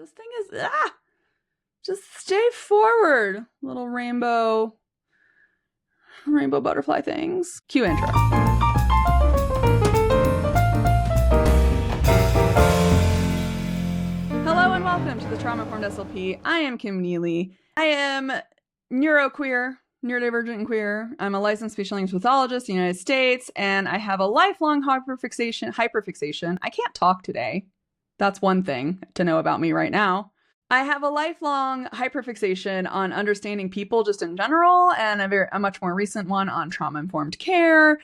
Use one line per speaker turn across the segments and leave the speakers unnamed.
This thing is, just stay forward. Little rainbow butterfly things. Cue intro. Hello and welcome to the Trauma-Informed SLP. I am Kim Neely. I am neuroqueer, neurodivergent and queer. I'm a licensed speech language pathologist in the United States, and I have a lifelong hyperfixation. I can't talk today. That's one thing to know about me right now. I have a lifelong hyperfixation on understanding people just in general, and a much more recent one on trauma-informed care.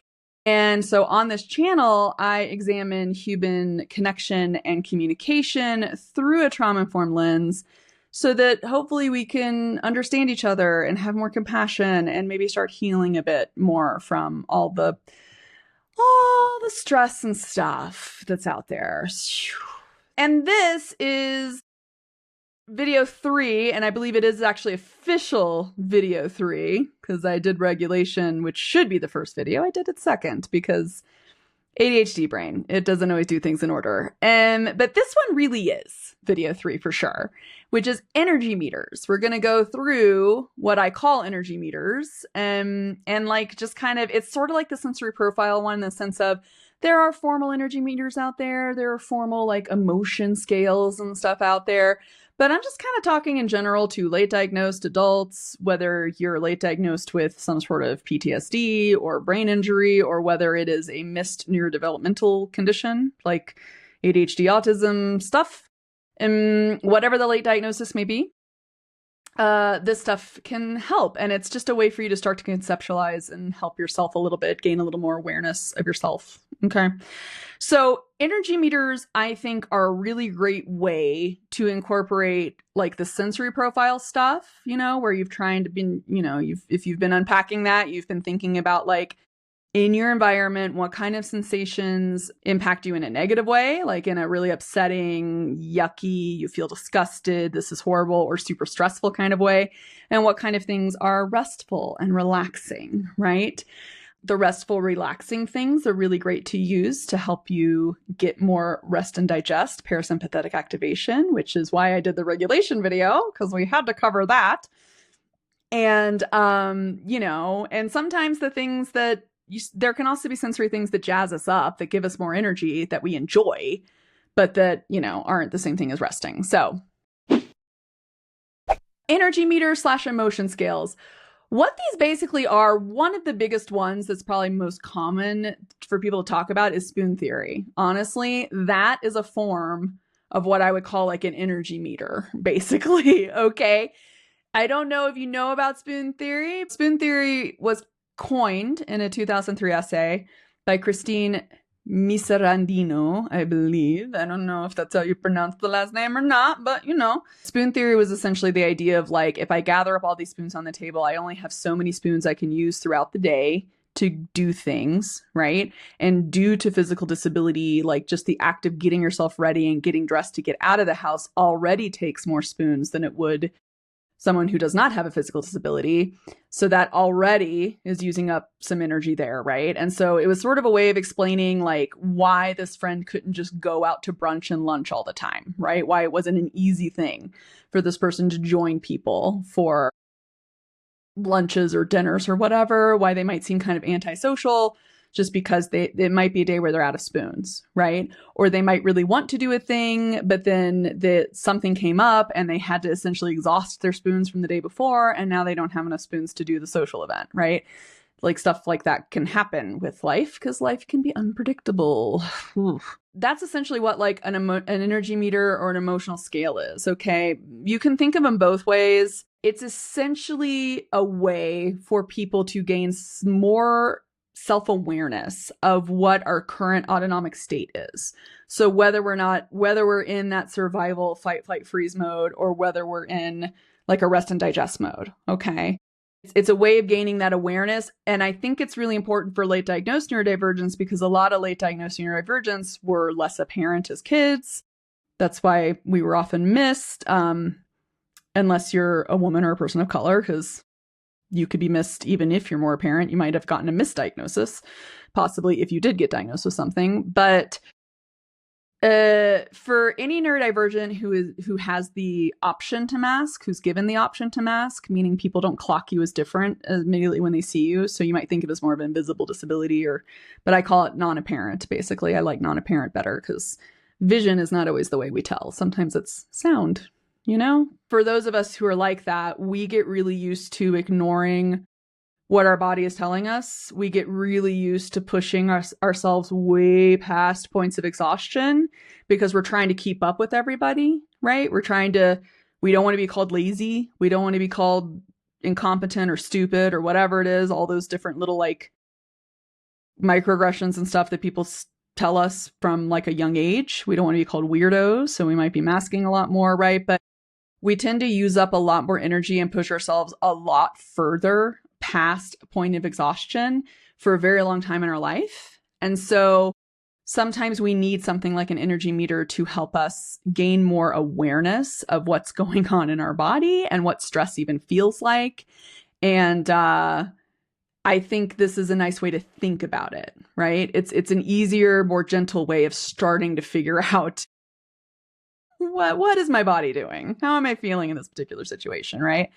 And so on this channel, I examine human connection and communication through a trauma-informed lens so that hopefully we can understand each other and have more compassion and maybe start healing a bit more from all the stress and stuff that's out there. And this is video 3, and I believe it is actually official video 3, because I did regulation, which should be the first video. I did it second, because ADHD brain, it doesn't always do things in order. But this one really is video 3 for sure, which is energy meters. We're going to go through what I call energy meters, and like just kind of, it's sort of like the sensory profile one in the sense of there are formal energy meters out there. There are formal like emotion scales and stuff out there. But I'm just kind of talking in general to late diagnosed adults, whether you're late diagnosed with some sort of PTSD or brain injury, or whether it is a missed neurodevelopmental condition like ADHD, autism stuff, and whatever the late diagnosis may be. This stuff can help, and it's just a way for you to start to conceptualize and help yourself a little bit, gain a little more awareness of yourself. Okay. So energy meters, I think, are a really great way to incorporate like the sensory profile stuff, you know, where you've tried to be, you know, if you've been unpacking that, you've been thinking about like in your environment, what kind of sensations impact you in a negative way, like in a really upsetting, yucky, you feel disgusted, this is horrible, or super stressful kind of way, and what kind of things are restful and relaxing, right? The restful, relaxing things are really great to use to help you get more rest and digest, parasympathetic activation, which is why I did the regulation video, because we had to cover that. And, you know, and sometimes the things that there can also be sensory things that jazz us up, that give us more energy, that we enjoy, but that, you know, aren't the same thing as resting. So energy meters / emotion scales. What these basically are, one of the biggest ones that's probably most common for people to talk about is spoon theory. Honestly, that is a form of what I would call like an energy meter, basically. Okay. I don't know if you know about spoon theory. Spoon theory was coined in a 2003 essay by Christine Miserandino, I believe. I don't know if that's how you pronounce the last name or not, but you know. Spoon theory was essentially the idea of like, if I gather up all these spoons on the table, I only have so many spoons I can use throughout the day to do things, right? And due to physical disability, like just the act of getting yourself ready and getting dressed to get out of the house already takes more spoons than it would someone who does not have a physical disability. So that already is using up some energy there, right? And so it was sort of a way of explaining like why this friend couldn't just go out to brunch and lunch all the time, right? Why it wasn't an easy thing for this person to join people for lunches or dinners or whatever, why they might seem kind of antisocial, just because it might be a day where they're out of spoons, right? Or they might really want to do a thing, but then something came up and they had to essentially exhaust their spoons from the day before, and now they don't have enough spoons to do the social event, right? Like stuff like that can happen with life, because life can be unpredictable. That's essentially what like an energy meter or an emotional scale is, okay? You can think of them both ways. It's essentially a way for people to gain more self-awareness of what our current autonomic state is. So whether we're in that survival, fight, flight, freeze mode, or whether we're in like a rest and digest mode, okay? It's a way of gaining that awareness. And I think it's really important for late diagnosed neurodivergence, because a lot of late diagnosed neurodivergence were less apparent as kids. That's why we were often missed, unless you're a woman or a person of color, because you could be missed even if you're more apparent. You might have gotten a misdiagnosis, possibly if you did get diagnosed with something. But For any neurodivergent who has the option to mask, who's given the option to mask, meaning people don't clock you as different immediately when they see you, so you might think of it as more of an invisible disability, but I call it non-apparent. Basically, I like non-apparent better because vision is not always the way we tell. Sometimes it's sound, you know? For those of us who are like that, we get really used to ignoring what our body is telling us. We get really used to pushing ourselves way past points of exhaustion because we're trying to keep up with everybody, right? We don't want to be called lazy. We don't want to be called incompetent or stupid or whatever it is, all those different little like microaggressions and stuff that people tell us from like a young age. We don't want to be called weirdos, so we might be masking a lot more, right? But we tend to use up a lot more energy and push ourselves a lot further past a point of exhaustion for a very long time in our life. And so sometimes we need something like an energy meter to help us gain more awareness of what's going on in our body and what stress even feels like. And I think this is a nice way to think about it, right? It's an easier, more gentle way of starting to figure out what is my body doing? How am I feeling in this particular situation, right?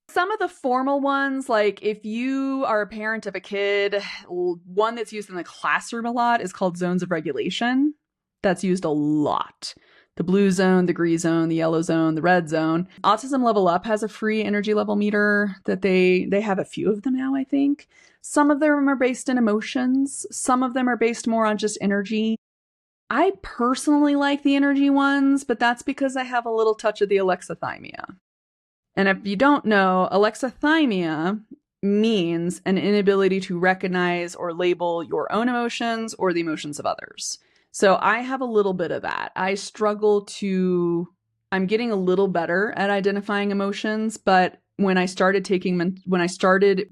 Some of the formal ones, like if you are a parent of a kid, one that's used in the classroom a lot is called zones of regulation. That's used a lot. The blue zone, the green zone, the yellow zone, the red zone. Autism Level Up has a free energy level meter that they have a few of them now, I think. Some of them are based in emotions. Some of them are based more on just energy. I personally like the energy ones, but that's because I have a little touch of the alexithymia. And if you don't know, alexithymia means an inability to recognize or label your own emotions or the emotions of others. So I have a little bit of that. I'm getting a little better at identifying emotions, but when I started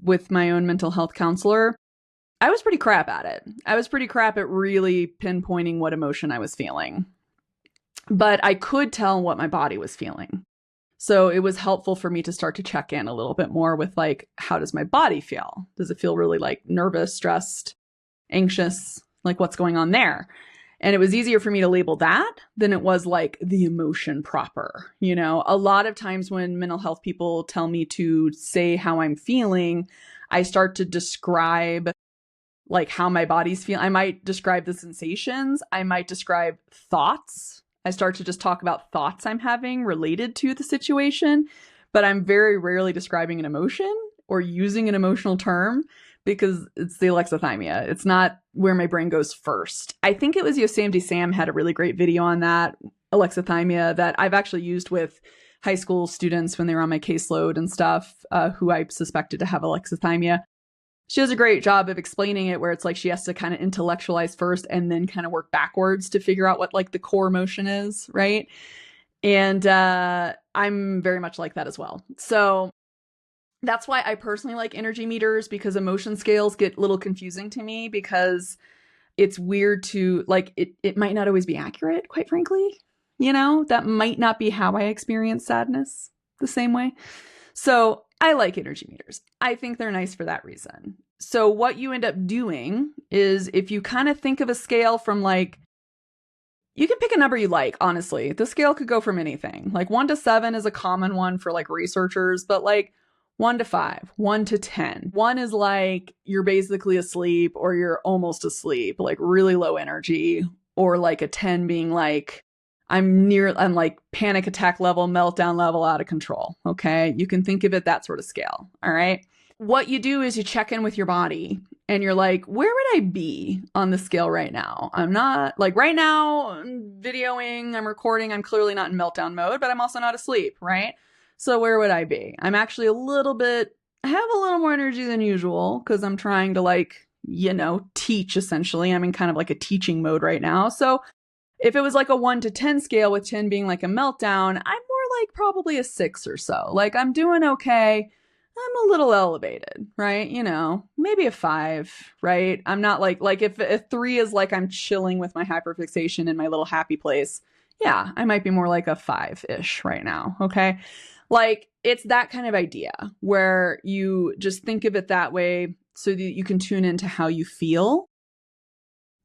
with my own mental health counselor, I was pretty crap at it. I was pretty crap at really pinpointing what emotion I was feeling. But I could tell what my body was feeling. So it was helpful for me to start to check in a little bit more with like, how does my body feel? Does it feel really like nervous, stressed, anxious? Like what's going on there? And it was easier for me to label that than it was like the emotion proper. You know, a lot of times when mental health people tell me to say how I'm feeling, I start to describe like how my body's feeling. I might describe the sensations. I might describe thoughts. I start to just talk about thoughts I'm having related to the situation, but I'm very rarely describing an emotion or using an emotional term because it's the alexithymia. It's not where my brain goes first. I think it was Yosemite Sam had a really great video on that, alexithymia, that I've actually used with high school students when they were on my caseload and stuff, who I suspected to have alexithymia. She does a great job of explaining it where it's like she has to kind of intellectualize first and then kind of work backwards to figure out what like the core emotion is, right? And I'm very much like that as well. So that's why I personally like energy meters, because emotion scales get a little confusing to me because it's weird to like, it might not always be accurate, quite frankly. You know, that might not be how I experience sadness the same way. So I like energy meters. I think they're nice for that reason. So what you end up doing is if you kind of think of a scale from like, you can pick a number you like, honestly. The scale could go from anything. Like 1 to 7 is a common one for like researchers, but like 1 to 5, 1 to 10. 1 is like you're basically asleep or you're almost asleep, like really low energy, or like a 10 being like, I'm like panic attack level, meltdown level, out of control. Okay. You can think of it that sort of scale. All right. What you do is you check in with your body and you're like, where would I be on the scale right now? I'm not like right now I'm videoing, I'm recording. I'm clearly not in meltdown mode, but I'm also not asleep. Right. So where would I be? I'm actually I have a little more energy than usual because I'm trying to like, you know, teach essentially. I'm in kind of like a teaching mode right now. So if it was like a 1 to 10 scale with 10 being like a meltdown, I'm more like probably a 6 or so. Like I'm doing okay. I'm a little elevated, right? You know, maybe a 5, right? I'm not like if a 3 is like I'm chilling with my hyperfixation in my little happy place. Yeah, I might be more like a 5-ish right now. Okay. Like it's that kind of idea where you just think of it that way so that you can tune into how you feel.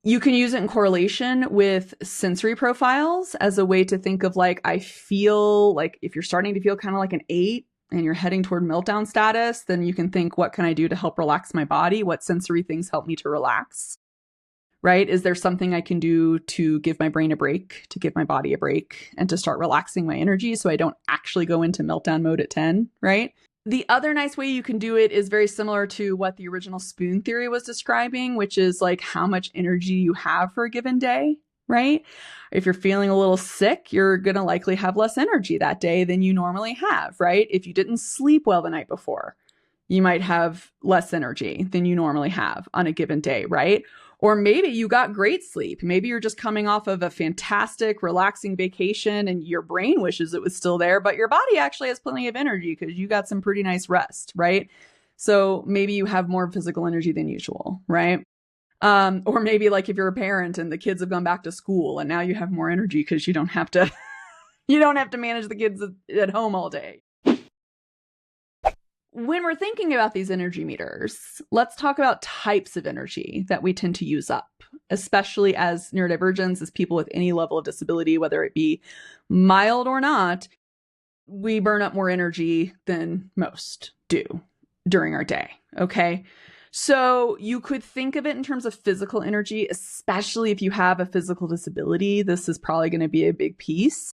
You can use it in correlation with sensory profiles as a way to think of like, I feel like if you're starting to feel kind of like an 8 and you're heading toward meltdown status, then you can think, what can I do to help relax my body? What sensory things help me to relax? Right? Is there something I can do to give my brain a break, to give my body a break, and to start relaxing my energy so I don't actually go into meltdown mode at 10, right? The other nice way you can do it is very similar to what the original spoon theory was describing, which is like how much energy you have for a given day, right? If you're feeling a little sick, you're going to likely have less energy that day than you normally have, right? If you didn't sleep well the night before, you might have less energy than you normally have on a given day, right? Or maybe you got great sleep. Maybe you're just coming off of a fantastic, relaxing vacation and your brain wishes it was still there, but your body actually has plenty of energy because you got some pretty nice rest, right? So maybe you have more physical energy than usual, right? Or maybe like if you're a parent and the kids have gone back to school and now you have more energy because you don't have to you don't have to manage the kids at home all day. When we're thinking about these energy meters, let's talk about types of energy that we tend to use up, especially as neurodivergents, as people with any level of disability, whether it be mild or not, we burn up more energy than most do during our day, okay? So you could think of it in terms of physical energy, especially if you have a physical disability. This is probably going to be a big piece.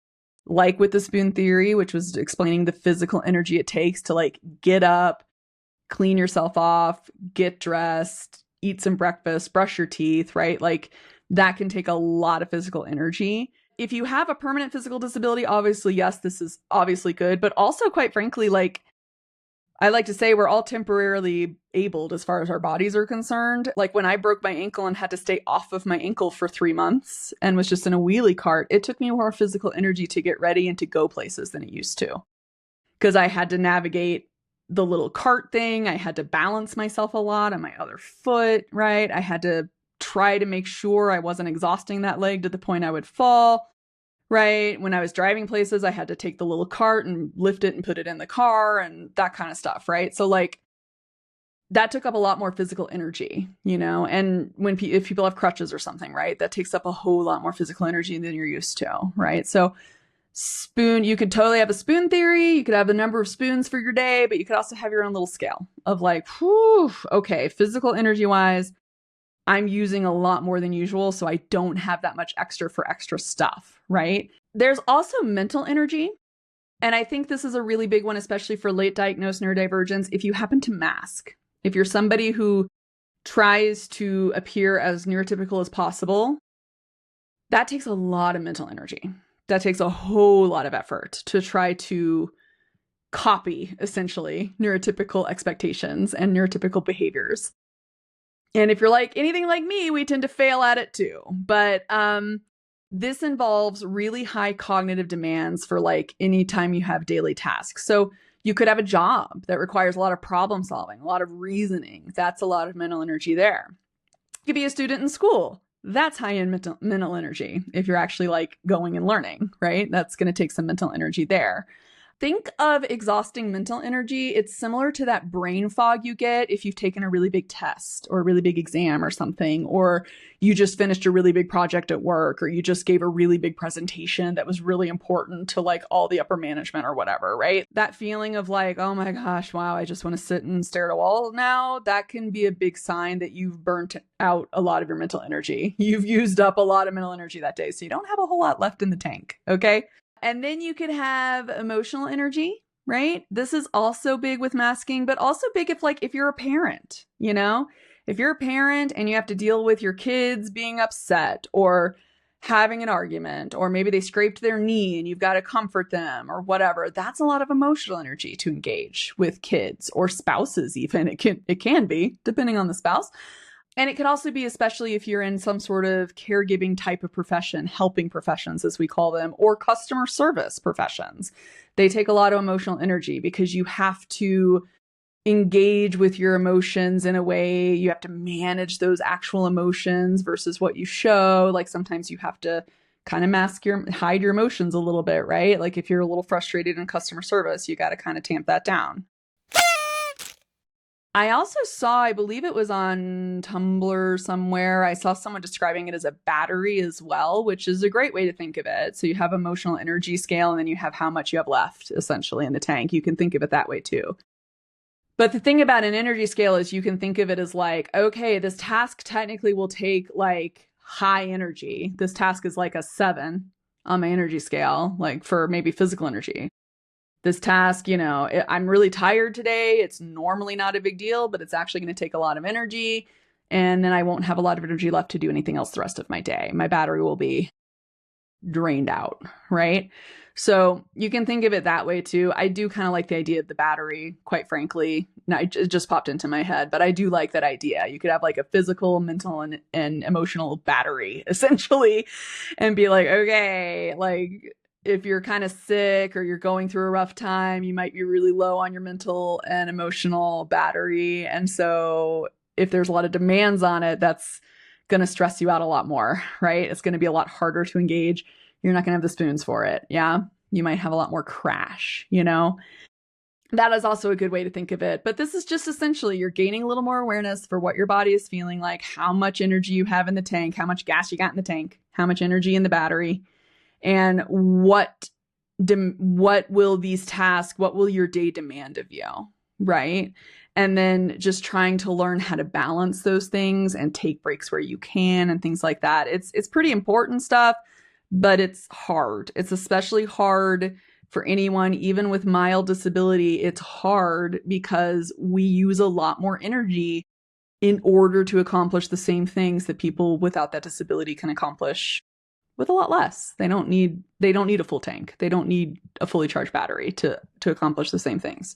Like with the spoon theory, which was explaining the physical energy it takes to like get up, clean yourself off, get dressed, eat some breakfast, brush your teeth, right? Like that can take a lot of physical energy. If you have a permanent physical disability, obviously, yes, this is obviously good, but also quite frankly, like I like to say we're all temporarily abled as far as our bodies are concerned. Like when I broke my ankle and had to stay off of my ankle for 3 months and was just in a wheelie cart, it took me more physical energy to get ready and to go places than it used to. Because I had to navigate the little cart thing. I had to balance myself a lot on my other foot, right? I had to try to make sure I wasn't exhausting that leg to the point I would fall. Right? When I was driving places, I had to take the little cart and lift it and put it in the car and that kind of stuff, right? So like that took up a lot more physical energy, you know? And when if people have crutches or something, right? That takes up a whole lot more physical energy than you're used to, right? So spoon, you could totally have a spoon theory. You could have the number of spoons for your day, but you could also have your own little scale of like, whew, okay, physical energy wise, I'm using a lot more than usual, so I don't have that much extra for extra stuff, right? There's also mental energy. And I think this is a really big one, especially for late diagnosed neurodivergence. If you happen to mask, if you're somebody who tries to appear as neurotypical as possible, that takes a lot of mental energy. That takes a whole lot of effort to try to copy, essentially, neurotypical expectations and neurotypical behaviors. And if you're like anything like me, we tend to fail at it too. But this involves really high cognitive demands for like any time you have daily tasks. So you could have a job that requires a lot of problem solving, a lot of reasoning. That's a lot of mental energy there. You could be a student in school. That's high-end mental energy if you're actually like going and learning, right? That's going to take some mental energy there. Think of exhausting mental energy. It's similar to that brain fog you get if you've taken a really big test or a really big exam or something, or you just finished a really big project at work, or you just gave a really big presentation that was really important to like all the upper management or whatever, right? That feeling of like, oh my gosh, wow, I just want to sit and stare at a wall now. That can be a big sign that you've burnt out a lot of your mental energy. You've used up a lot of mental energy that day. So you don't have a whole lot left in the tank. Okay. And then you could have emotional energy, right? This is also big with masking, but also big if you're a parent, you know, if you're a parent and you have to deal with your kids being upset or having an argument, or maybe they scraped their knee and you've got to comfort them or whatever. That's a lot of emotional energy to engage with kids or spouses even. It can be, depending on the spouse. And it could also be, especially if you're in some sort of caregiving type of profession, helping professions, as we call them, or customer service professions. They take a lot of emotional energy because you have to engage with your emotions in a way. You have to manage those actual emotions versus what you show. Like sometimes you have to kind of hide your emotions a little bit, right? Like if you're a little frustrated in customer service, you got to kind of tamp that down. I also saw, I believe it was on Tumblr somewhere, I saw someone describing it as a battery as well, which is a great way to think of it. So you have emotional energy scale, and then you have how much you have left essentially in the tank. You can think of it that way too. But the thing about an energy scale is you can think of it as like, okay, this task technically will take like high energy. This task is like a 7 on my energy scale, like for maybe physical energy. This task, I'm really tired today. It's normally not a big deal, but it's actually going to take a lot of energy. And then I won't have a lot of energy left to do anything else the rest of my day. My battery will be drained out, right? So you can think of it that way too. I do kind of like the idea of the battery, quite frankly. It just popped into my head, but I do like that idea. You could have like a physical, mental, and emotional battery essentially, and be like, okay, like if you're kind of sick or you're going through a rough time, you might be really low on your mental and emotional battery. And so if there's a lot of demands on it, that's going to stress you out a lot more, right? It's going to be a lot harder to engage. You're not going to have the spoons for it. Yeah. You might have a lot more crash, That is also a good way to think of it. But this is just essentially you're gaining a little more awareness for what your body is feeling like, how much energy you have in the tank, how much gas you got in the tank, how much energy in the battery, and what will these tasks, what will your day demand of you, right? And then just trying to learn how to balance those things and take breaks where you can and things like that. It's pretty important stuff, but it's hard. It's especially hard for anyone, even with mild disability. It's hard because we use a lot more energy in order to accomplish the same things that people without that disability can accomplish with a lot less. They don't need a full tank. They don't need a fully charged battery to accomplish the same things.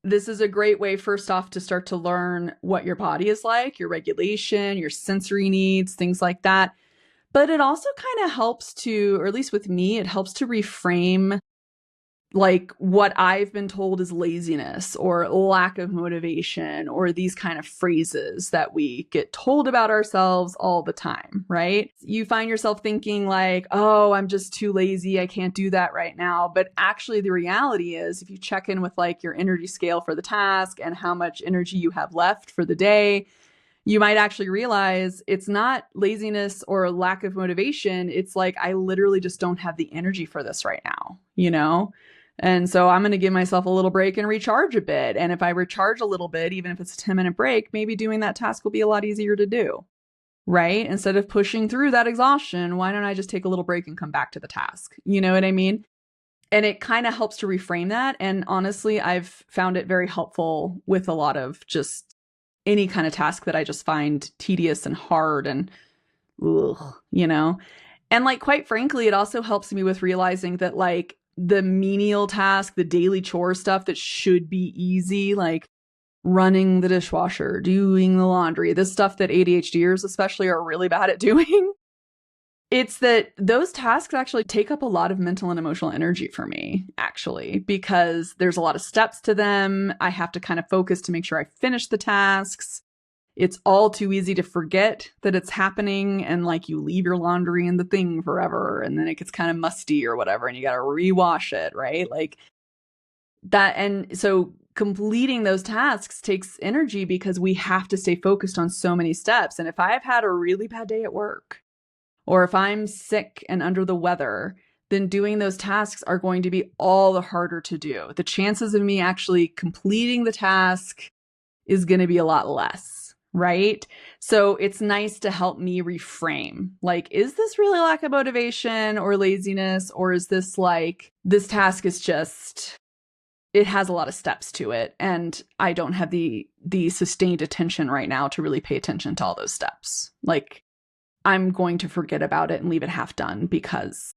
This is a great way, first off, to start to learn what your body is like, your regulation, your sensory needs, things like that. But it also kind of helps to, or at least with me, it helps to reframe like what I've been told is laziness or lack of motivation or these kind of phrases that we get told about ourselves all the time, right? You find yourself thinking like, oh, I'm just too lazy. I can't do that right now. But actually the reality is if you check in with like your energy scale for the task and how much energy you have left for the day, you might actually realize it's not laziness or a lack of motivation. It's like, I literally just don't have the energy for this right now, And so I'm going to give myself a little break and recharge a bit. And if I recharge a little bit, even if it's a 10-minute break, maybe doing that task will be a lot easier to do, right? Instead of pushing through that exhaustion, why don't I just take a little break and come back to the task? You know what I mean? And it kind of helps to reframe that. And honestly, I've found it very helpful with a lot of just any kind of task that I just find tedious and hard and, And like, quite frankly, it also helps me with realizing that like the menial task, the daily chore stuff that should be easy, like running the dishwasher, doing the laundry, this stuff that ADHDers especially are really bad at doing. It's that those tasks actually take up a lot of mental and emotional energy for me, actually, because there's a lot of steps to them. I have to kind of focus to make sure I finish the tasks. It's all too easy to forget that it's happening, and like you leave your laundry in the thing forever and then it gets kind of musty or whatever and you got to rewash it, right? Like that. And so completing those tasks takes energy because we have to stay focused on so many steps. And if I've had a really bad day at work, or if I'm sick and under the weather, then doing those tasks are going to be all the harder to do. The chances of me actually completing the task is going to be a lot less, right? So it's nice to help me reframe. Like, is this really lack of motivation or laziness? Or is this like, this task is just, it has a lot of steps to it. And I don't have the sustained attention right now to really pay attention to all those steps. Like, I'm going to forget about it and leave it half done because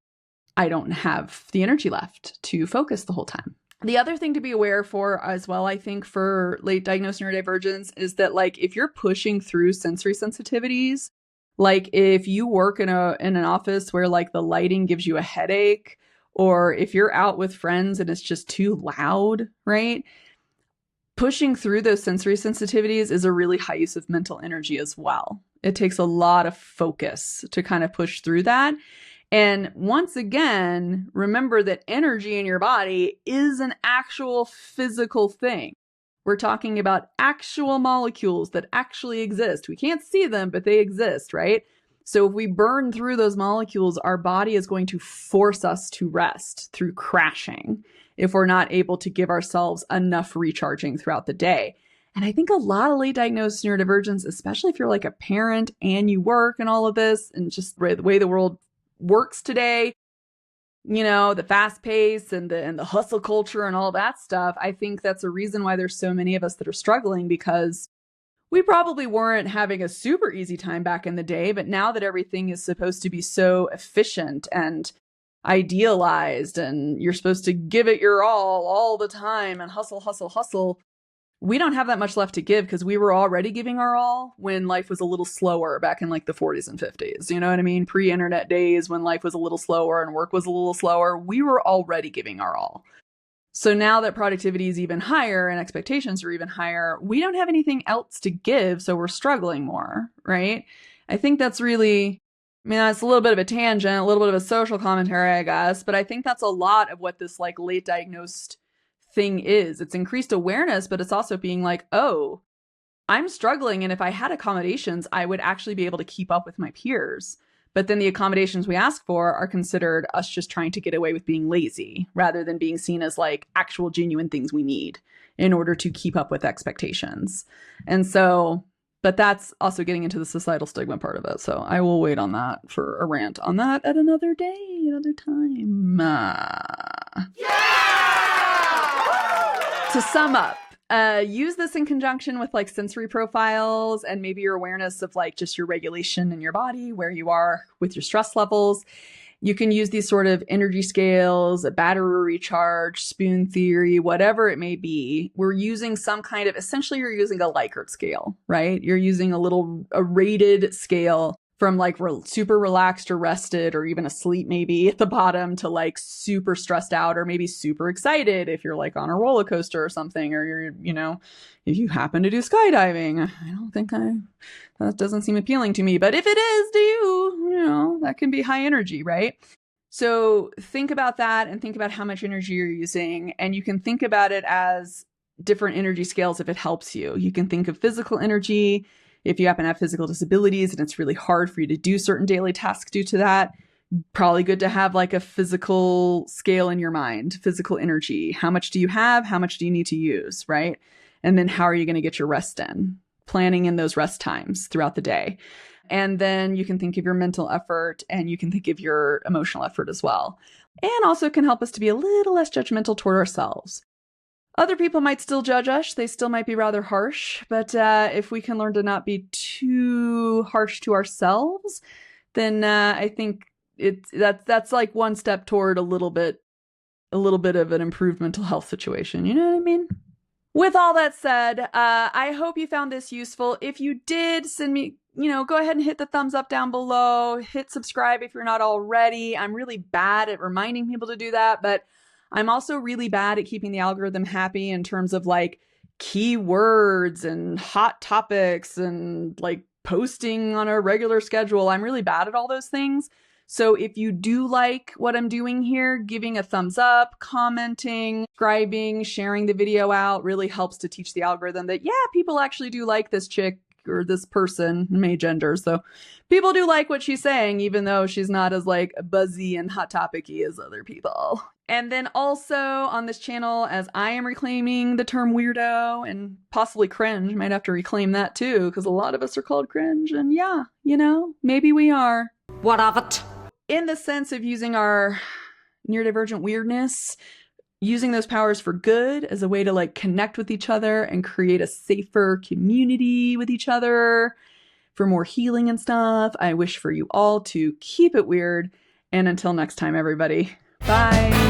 I don't have the energy left to focus the whole time. The other thing to be aware for as well, I think, for late diagnosed neurodivergence is that like if you're pushing through sensory sensitivities, like if you work in an office where like the lighting gives you a headache, or if you're out with friends and it's just too loud, right? Pushing through those sensory sensitivities is a really high use of mental energy as well. It takes a lot of focus to kind of push through that. And once again, remember that energy in your body is an actual physical thing. We're talking about actual molecules that actually exist. We can't see them, but they exist, right? So if we burn through those molecules, our body is going to force us to rest through crashing if we're not able to give ourselves enough recharging throughout the day. And I think a lot of late diagnosed neurodivergence, especially if you're like a parent and you work and all of this, and just the way the world works today, you know, the fast pace and the hustle culture and all that stuff, I think that's a reason why there's so many of us that are struggling, because we probably weren't having a super easy time back in the day, but now that everything is supposed to be so efficient and idealized and you're supposed to give it your all the time and hustle, hustle, hustle, we don't have that much left to give, because we were already giving our all when life was a little slower back in like the 40s and 50s. You know what I mean? Pre-internet days when life was a little slower and work was a little slower, we were already giving our all. So now that productivity is even higher and expectations are even higher, we don't have anything else to give, so we're struggling more, right? I think that's really, I mean, that's a little bit of a tangent, a little bit of a social commentary, I guess, but I think that's a lot of what this like late diagnosed thing is. It's increased awareness, but it's also being like, oh, I'm struggling, and if I had accommodations, I would actually be able to keep up with my peers. But then the accommodations we ask for are considered us just trying to get away with being lazy, rather than being seen as like actual genuine things we need in order to keep up with expectations. And so, but that's also getting into the societal stigma part of it. So I will wait on that for a rant on that at another day, another time. To sum up, use this in conjunction with like sensory profiles and maybe your awareness of like just your regulation in your body, where you are with your stress levels. You can use these sort of energy scales, a battery recharge, spoon theory, whatever it may be. We're using some kind of, essentially you're using a Likert scale, right? You're using a rated scale from like super relaxed or rested or even asleep maybe at the bottom to like super stressed out or maybe super excited if you're like on a roller coaster or something, or you're, you know, if you happen to do skydiving. I don't think that doesn't seem appealing to me, but if it is to you, you know, that can be high energy, right? So think about that and think about how much energy you're using, and you can think about it as different energy scales if it helps you. You can think of physical energy. If you happen to have physical disabilities and it's really hard for you to do certain daily tasks due to that, probably good to have like a physical scale in your mind, physical energy. How much do you have? How much do you need to use, right? And then how are you going to get your rest in? Planning in those rest times throughout the day. And then you can think of your mental effort, and you can think of your emotional effort as well. And also can help us to be a little less judgmental toward ourselves. Other people might still judge us. They still might be rather harsh. But if we can learn to not be too harsh to ourselves, then I think that's like one step toward a little bit of an improved mental health situation. You know what I mean? With all that said, I hope you found this useful. If you did, send me, go ahead and hit the thumbs up down below. Hit subscribe if you're not already. I'm really bad at reminding people to do that, but I'm also really bad at keeping the algorithm happy in terms of like keywords and hot topics and like posting on a regular schedule. I'm really bad at all those things. So if you do like what I'm doing here, giving a thumbs up, commenting, subscribing, sharing the video out really helps to teach the algorithm that, yeah, people actually do like this chick or this person, may gender. So people do like what she's saying, even though she's not as like buzzy and hot topic-y as other people. And then also on this channel, as I am reclaiming the term weirdo and possibly cringe, might have to reclaim that too, because a lot of us are called cringe. And yeah, maybe we are.
What of it?
In the sense of using our neurodivergent weirdness, using those powers for good as a way to like connect with each other and create a safer community with each other for more healing and stuff. I wish for you all to keep it weird. And until next time, everybody, bye.